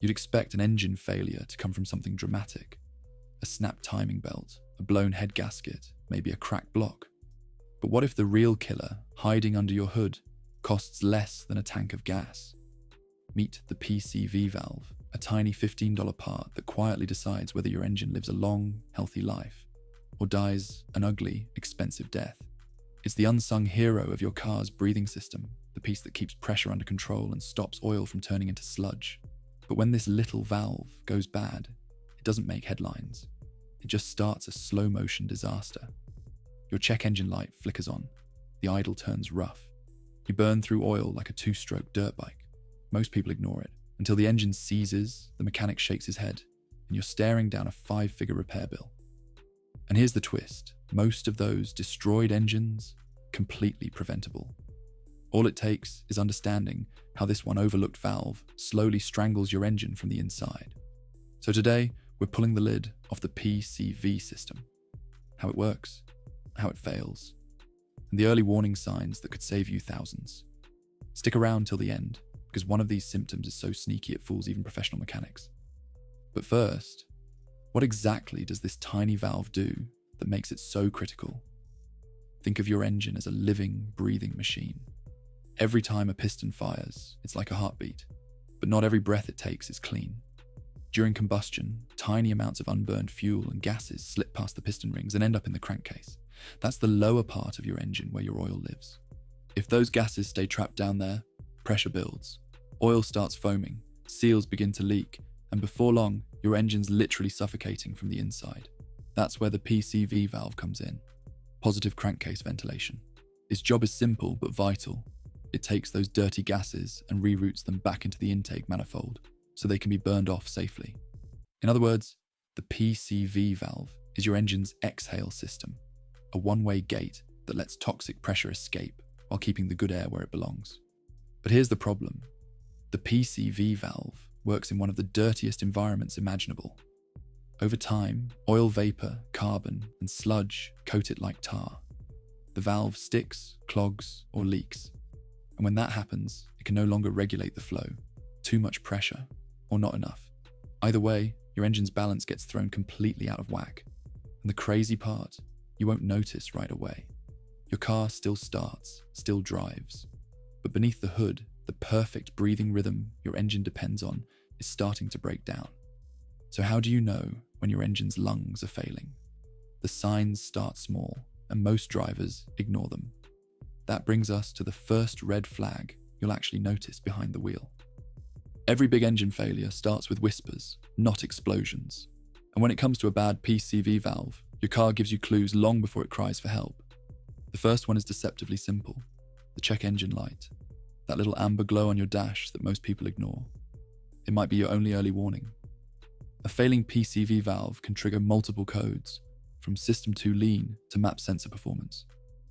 You'd expect an engine failure to come from something dramatic. A snapped timing belt, a blown head gasket, maybe a cracked block. But what if the real killer, hiding under your hood, costs less than a tank of gas? Meet the PCV valve, a tiny $15 part that quietly decides whether your engine lives a long, healthy life or dies an ugly, expensive death. It's the unsung hero of your car's breathing system, the piece that keeps pressure under control and stops oil from turning into sludge. But when this little valve goes bad, it doesn't make headlines. It just starts a slow-motion disaster. Your check engine light flickers on. The idle turns rough. You burn through oil like a two-stroke dirt bike. Most people ignore it, until the engine seizes, the mechanic shakes his head, and you're staring down a 5-figure repair bill. And here's the twist. Most of those destroyed engines, completely preventable. All it takes is understanding how this one overlooked valve slowly strangles your engine from the inside. So today, we're pulling the lid off the PCV system. How it works, how it fails, and the early warning signs that could save you thousands. Stick around till the end, because one of these symptoms is so sneaky it fools even professional mechanics. But first, what exactly does this tiny valve do that makes it so critical? Think of your engine as a living, breathing machine. Every time a piston fires, it's like a heartbeat, but not every breath it takes is clean. During combustion, tiny amounts of unburned fuel and gases slip past the piston rings and end up in the crankcase. That's the lower part of your engine where your oil lives. If those gases stay trapped down there, pressure builds. Oil starts foaming, seals begin to leak, and before long, your engine's literally suffocating from the inside. That's where the PCV valve comes in. Positive crankcase ventilation. Its job is simple but vital. It takes those dirty gases and reroutes them back into the intake manifold so they can be burned off safely. In other words, the PCV valve is your engine's exhale system, a one-way gate that lets toxic pressure escape while keeping the good air where it belongs. But here's the problem. The PCV valve works in one of the dirtiest environments imaginable. Over time, oil vapor, carbon, and sludge coat it like tar. The valve sticks, clogs, or leaks. And when that happens, it can no longer regulate the flow. Too much pressure, or not enough. Either way, your engine's balance gets thrown completely out of whack. And the crazy part, you won't notice right away. Your car still starts, still drives. But beneath the hood, the perfect breathing rhythm your engine depends on is starting to break down. So how do you know when your engine's lungs are failing? The signs start small, and most drivers ignore them. That brings us to the first red flag you'll actually notice behind the wheel. Every big engine failure starts with whispers, not explosions. And when it comes to a bad PCV valve, your car gives you clues long before it cries for help. The first one is deceptively simple. The check engine light. That little amber glow on your dash that most people ignore. It might be your only early warning. A failing PCV valve can trigger multiple codes, from system too lean to map sensor performance.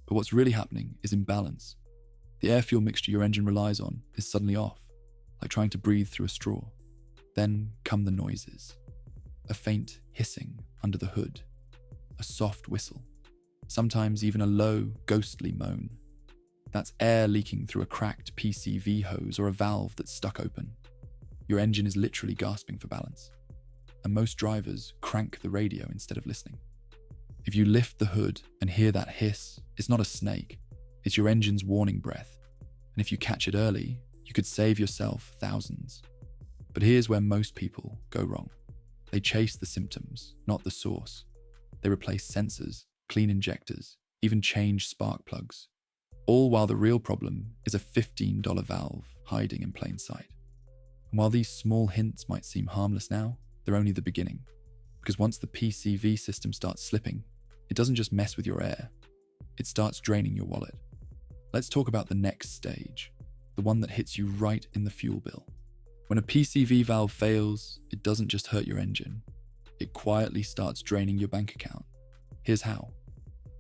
But what's really happening is imbalance. The air-fuel mixture your engine relies on is suddenly off, like trying to breathe through a straw. Then come the noises. A faint hissing under the hood. A soft whistle. Sometimes even a low, ghostly moan. That's air leaking through a cracked PCV hose or a valve that's stuck open. Your engine is literally gasping for balance. And most drivers crank the radio instead of listening. If you lift the hood and hear that hiss, it's not a snake, it's your engine's warning breath. And if you catch it early, you could save yourself thousands. But here's where most people go wrong. They chase the symptoms, not the source. They replace sensors, clean injectors, even change spark plugs. All while the real problem is a $15 valve hiding in plain sight. And while these small hints might seem harmless now, they're only the beginning. Because once the PCV system starts slipping, it doesn't just mess with your air, it starts draining your wallet. Let's talk about the next stage, the one that hits you right in the fuel bill. When a PCV valve fails, it doesn't just hurt your engine, it quietly starts draining your bank account. Here's how.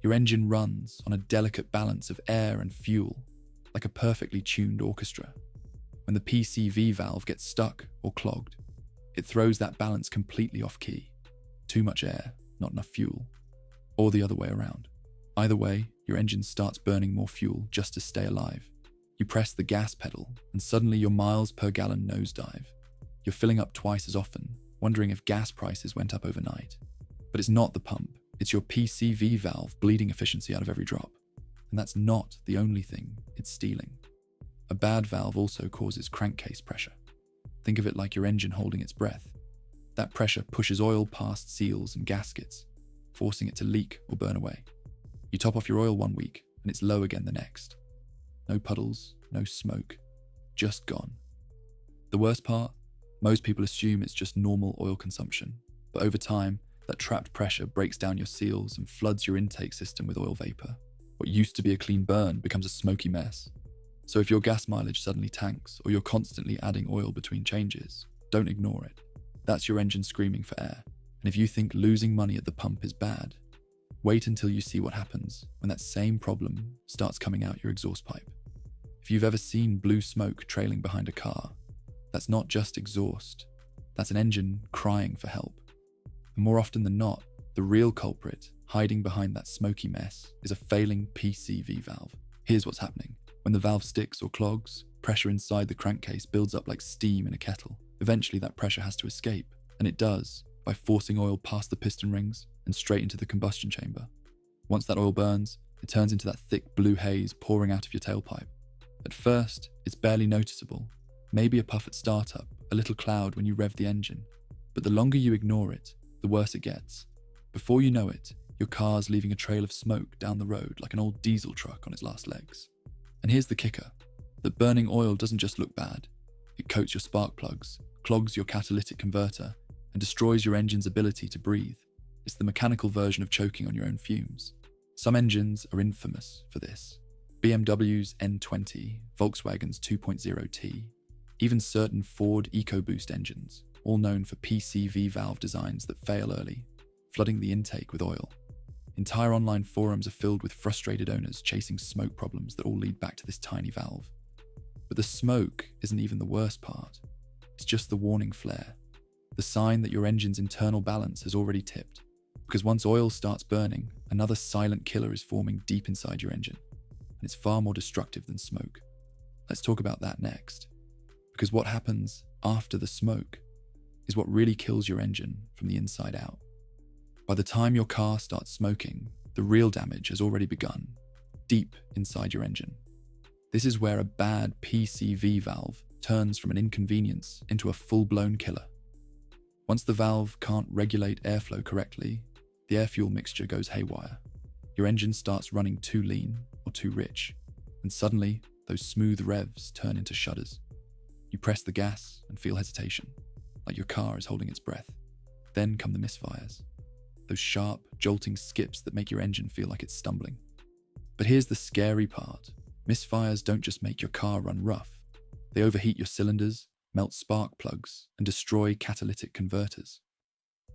Your engine runs on a delicate balance of air and fuel, like a perfectly tuned orchestra. When the PCV valve gets stuck or clogged, it throws that balance completely off key. Too much air, not enough fuel. Or the other way around. Either way, your engine starts burning more fuel just to stay alive. You press the gas pedal, and suddenly your miles per gallon nosedive. You're filling up twice as often, wondering if gas prices went up overnight. But it's not the pump, it's your PCV valve bleeding efficiency out of every drop. And that's not the only thing it's stealing. A bad valve also causes crankcase pressure. Think of it like your engine holding its breath. That pressure pushes oil past seals and gaskets, forcing it to leak or burn away. You top off your oil one week, and it's low again the next. No puddles, no smoke, just gone. The worst part? Most people assume it's just normal oil consumption, but over time, that trapped pressure breaks down your seals and floods your intake system with oil vapor. What used to be a clean burn becomes a smoky mess. So if your gas mileage suddenly tanks, or you're constantly adding oil between changes, don't ignore it. That's your engine screaming for air. And if you think losing money at the pump is bad, wait until you see what happens when that same problem starts coming out your exhaust pipe. If you've ever seen blue smoke trailing behind a car, that's not just exhaust, that's an engine crying for help. And more often than not, the real culprit hiding behind that smoky mess is a failing PCV valve. Here's what's happening. When the valve sticks or clogs, pressure inside the crankcase builds up like steam in a kettle. Eventually that pressure has to escape, and it does by forcing oil past the piston rings and straight into the combustion chamber. Once that oil burns, it turns into that thick blue haze pouring out of your tailpipe. At first, it's barely noticeable. Maybe a puff at startup, a little cloud when you rev the engine. But the longer you ignore it, the worse it gets. Before you know it, your car's leaving a trail of smoke down the road like an old diesel truck on its last legs. And here's the kicker, that burning oil doesn't just look bad. It coats your spark plugs, clogs your catalytic converter, and destroys your engine's ability to breathe. It's the mechanical version of choking on your own fumes. Some engines are infamous for this. BMW's N20, Volkswagen's 2.0T, even certain Ford EcoBoost engines, all known for PCV valve designs that fail early, flooding the intake with oil. Entire online forums are filled with frustrated owners chasing smoke problems that all lead back to this tiny valve. But the smoke isn't even the worst part. It's just the warning flare, the sign that your engine's internal balance has already tipped. Because once oil starts burning, another silent killer is forming deep inside your engine, and it's far more destructive than smoke. Let's talk about that next. Because what happens after the smoke is what really kills your engine from the inside out. By the time your car starts smoking, the real damage has already begun, deep inside your engine. This is where a bad PCV valve turns from an inconvenience into a full-blown killer. Once the valve can't regulate airflow correctly, the air-fuel mixture goes haywire. Your engine starts running too lean or too rich, and suddenly those smooth revs turn into shudders. You press the gas and feel hesitation, like your car is holding its breath. Then come the misfires. Those sharp, jolting skips that make your engine feel like it's stumbling. But here's the scary part. Misfires don't just make your car run rough. They overheat your cylinders, melt spark plugs, and destroy catalytic converters.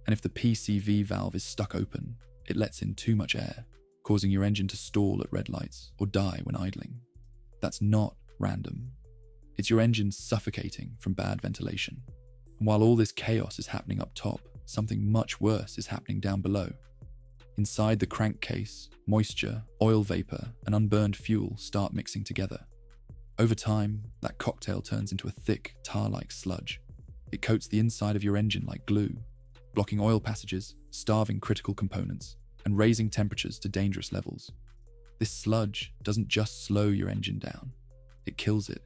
And if the PCV valve is stuck open, it lets in too much air, causing your engine to stall at red lights or die when idling. That's not random. It's your engine suffocating from bad ventilation. And while all this chaos is happening up top, something much worse is happening down below. Inside the crankcase, moisture, oil vapor, and unburned fuel start mixing together. Over time, that cocktail turns into a thick, tar-like sludge. It coats the inside of your engine like glue, blocking oil passages, starving critical components, and raising temperatures to dangerous levels. This sludge doesn't just slow your engine down, it kills it.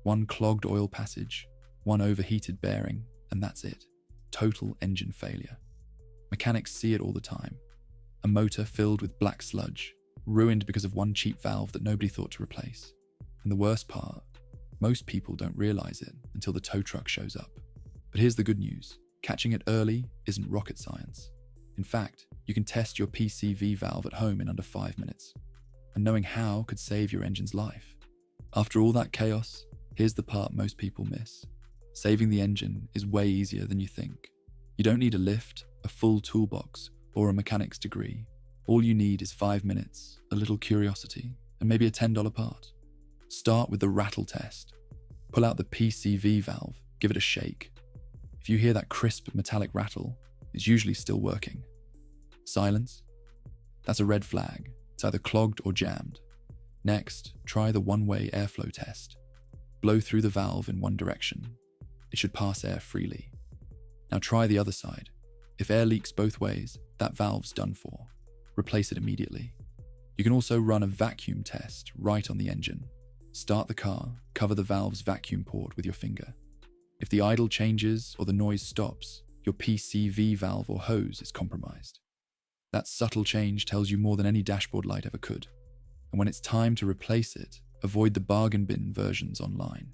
One clogged oil passage, one overheated bearing, and that's it. Total engine failure. Mechanics see it all the time. A motor filled with black sludge, ruined because of one cheap valve that nobody thought to replace. And the worst part, most people don't realize it until the tow truck shows up. But here's the good news. Catching it early isn't rocket science. In fact, you can test your PCV valve at home in under 5 minutes. And knowing how could save your engine's life. After all that chaos, here's the part most people miss. Saving the engine is way easier than you think. You don't need a lift, a full toolbox, or a mechanic's degree. All you need is 5 minutes, a little curiosity, and maybe a $10 part. Start with the rattle test. Pull out the PCV valve, give it a shake. If you hear that crisp metallic rattle, it's usually still working. Silence? That's a red flag. It's either clogged or jammed. Next, try the one-way airflow test. Blow through the valve in one direction. It should pass air freely. Now try the other side. If air leaks both ways, that valve's done for. Replace it immediately. You can also run a vacuum test right on the engine. Start the car, cover the valve's vacuum port with your finger. If the idle changes or the noise stops, your PCV valve or hose is compromised. That subtle change tells you more than any dashboard light ever could. And when it's time to replace it, avoid the bargain bin versions online.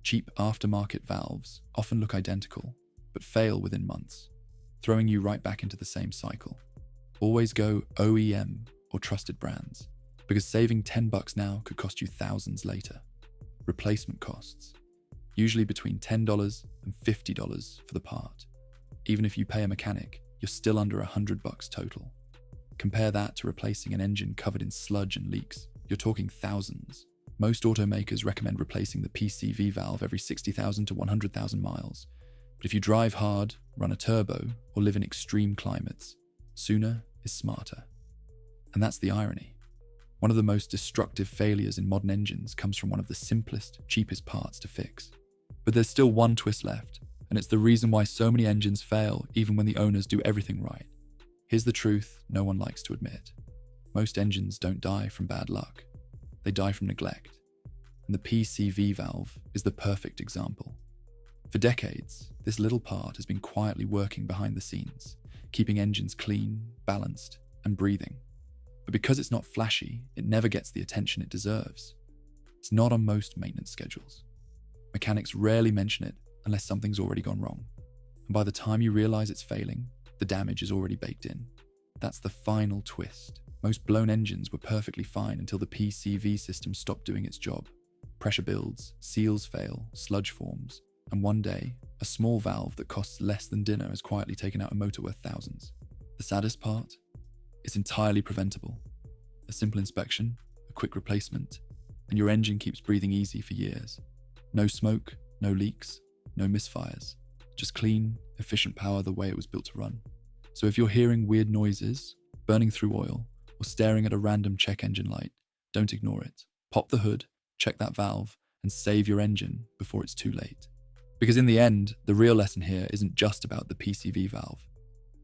Cheap aftermarket valves often look identical, but fail within months, throwing you right back into the same cycle. Always go OEM or trusted brands, because saving $10 now could cost you thousands later. Replacement costs, usually between $10 and $50 for the part. Even if you pay a mechanic, you're still under $100 total. Compare that to replacing an engine covered in sludge and leaks. You're talking thousands. Most automakers recommend replacing the PCV valve every 60,000 to 100,000 miles. But if you drive hard, run a turbo, or live in extreme climates, sooner is smarter. And that's the irony. One of the most destructive failures in modern engines comes from one of the simplest, cheapest parts to fix. But there's still one twist left, and it's the reason why so many engines fail even when the owners do everything right. Here's the truth no one likes to admit. Most engines don't die from bad luck. They die from neglect. And the PCV valve is the perfect example. For decades, this little part has been quietly working behind the scenes, keeping engines clean, balanced, and breathing. But because it's not flashy, it never gets the attention it deserves. It's not on most maintenance schedules. Mechanics rarely mention it unless something's already gone wrong. And by the time you realize it's failing, the damage is already baked in. That's the final twist. Most blown engines were perfectly fine until the PCV system stopped doing its job. Pressure builds, seals fail, sludge forms, and one day, a small valve that costs less than dinner has quietly taken out a motor worth thousands. The saddest part? It's entirely preventable. A simple inspection, a quick replacement, and your engine keeps breathing easy for years. No smoke, no leaks, no misfires. Just clean, efficient power the way it was built to run. So if you're hearing weird noises, burning through oil, or staring at a random check engine light, don't ignore it. Pop the hood, check that valve, and save your engine before it's too late. Because in the end, the real lesson here isn't just about the PCV valve.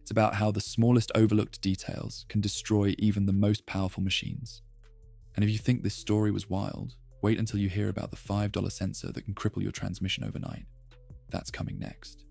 It's about how the smallest overlooked details can destroy even the most powerful machines. And if you think this story was wild, wait until you hear about the $5 sensor that can cripple your transmission overnight. That's coming next.